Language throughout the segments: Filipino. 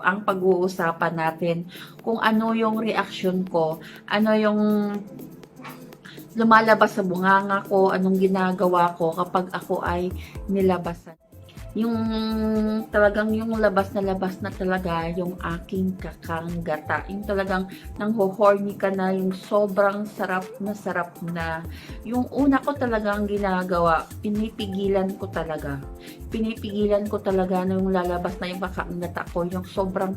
ang pag-uusapan natin. Kung ano yung reaksyon ko, ano yung lumalabas sa bunganga ko, anong ginagawa ko kapag ako ay nilabasan. Yung talagang yung labas na talaga yung aking kakanggata. Yung talagang nangho-horny ka na, yung sobrang sarap na. Yung una ko talagang ginagawa, pinipigilan ko talaga. Pinipigilan ko talaga na yung lalabas na yung kakanggata ko, yung sobrang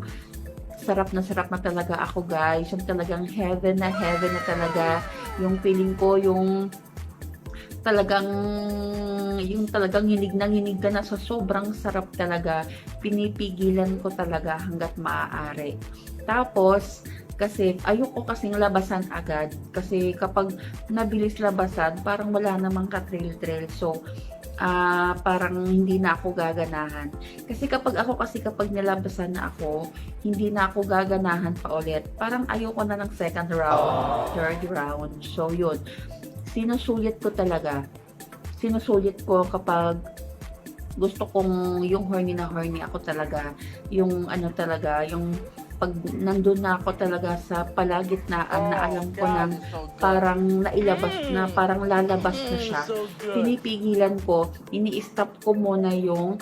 sarap na talaga ako guys. Yung talagang heaven na talaga. Yung feeling ko, talagang yung talagang hinig na hinig ka na sa sobrang sarap talaga, pinipigilan ko talaga hanggat maaari. Tapos kasi ayoko kasing labasan agad kasi kapag nabilis labasan parang wala namang ka-trail so parang hindi na ako gaganahan. Kasi kapag nilabasan na ako, hindi na ako gaganahan pa ulit. Parang ayoko na ng second round, third round. So yun, sinusulit ko talaga. Sinusulit ko kapag gusto kong yung horny na horny ako talaga. Yung ano talaga, yung pag nandun na ako talaga sa palagitnaan na alam ko na parang nailabas na, parang lalabas na siya, pinipigilan ko, ini-stop ko muna yung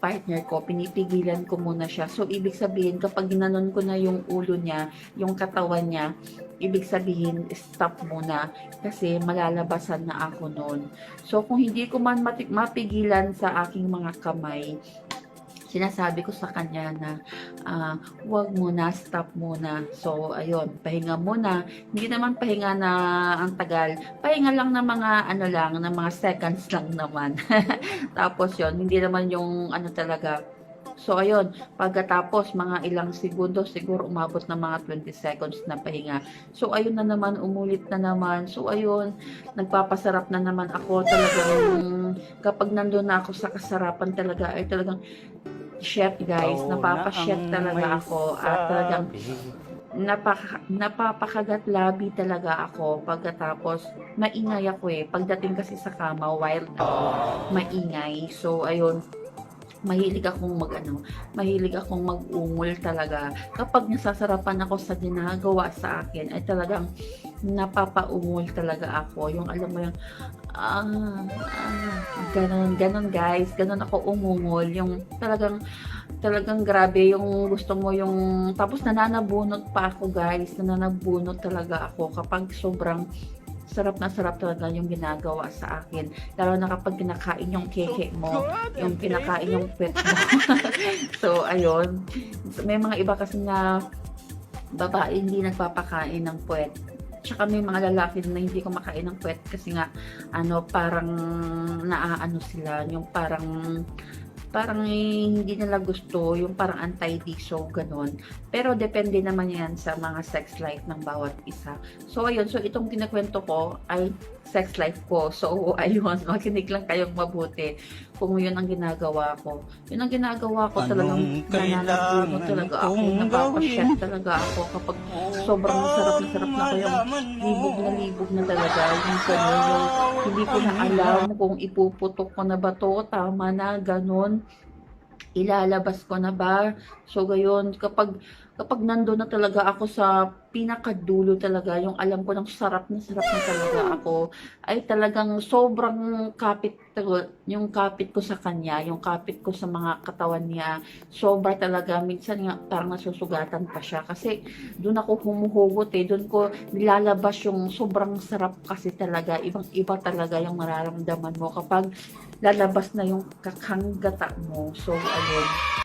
partner ko, pinipigilan ko muna siya. So, ibig sabihin, kapag ginanon ko na yung ulo niya, yung katawan niya, ibig sabihin, stop muna kasi malalabasan na ako noon. So, kung hindi ko man mapigilan sa aking mga kamay, sinasabi ko sa kanya na wag muna, stop muna. So, ayun, pahinga muna. Hindi naman pahinga na ang tagal. Pahinga lang ng mga ano lang, ng mga seconds lang naman. Tapos yun, hindi naman yung ano talaga. So, ayun, pagkatapos mga ilang segundo, siguro umabot ng mga 20 seconds na pahinga. So, ayun na naman, umulit na naman. So, ayun, nagpapasarap na naman ako. Talagang kapag nandun na ako sa kasarapan talaga, ay talagang chef guys, napapa-chef talaga ako at talagang napapakagat labi talaga ako pagkatapos maingay ako pagdating kasi sa kama wild ako, maingay. So ayun, mahilig akong mag-ungol talaga. Kapag nasasarapan ako sa ginagawa sa akin, ay talagang napapaungol talaga ako. Yung alam mo yung, ganon guys, ganon ako umungol. Yung talagang grabe yung gusto mo yung, tapos nananabunot pa ako guys, nananabunot talaga ako kapag sobrang sarap talaga yung ginagawa sa akin. Lalo na kapag kinakain yung keke mo, yung kinakain yung pet mo. So, ayun. May mga iba kasi na babae hindi nagpapakain ng puwet. Tsaka may mga lalaki na hindi kumakain ng puwet kasi nga, parang naaano sila, yung parang hindi nila gusto, yung parang anti-D, so ganun. Pero depende naman yan sa mga sex life ng bawat isa. So ayun, so itong kinakwento ko ay sex life ko. So ayun, makinig lang kayong mabuti kung yun ang ginagawa ko. Yun ang ginagawa ko, talagang nananabuno talaga ako, napapashit talaga ako kapag sobrang sarap na ako, yung libog na talaga, yung ganun, yung hindi ko na alam kung ipuputok ko na ba to, tama na, ganun, ilalabas ko na ba. So gayon, kapag nandoon na talaga ako sa pinakadulo talaga, yung alam ko ng sarap na talaga ako, ay talagang sobrang yung kapit ko sa kanya, yung kapit ko sa mga katawan niya, sobra talaga. Minsan nga parang nasusugatan pa siya kasi doon ako humuhugot doon ko nilalabas yung sobrang sarap kasi talaga, ibang iba talaga yung mararamdaman mo kapag lalabas na yung kakanggata mo. So ayun,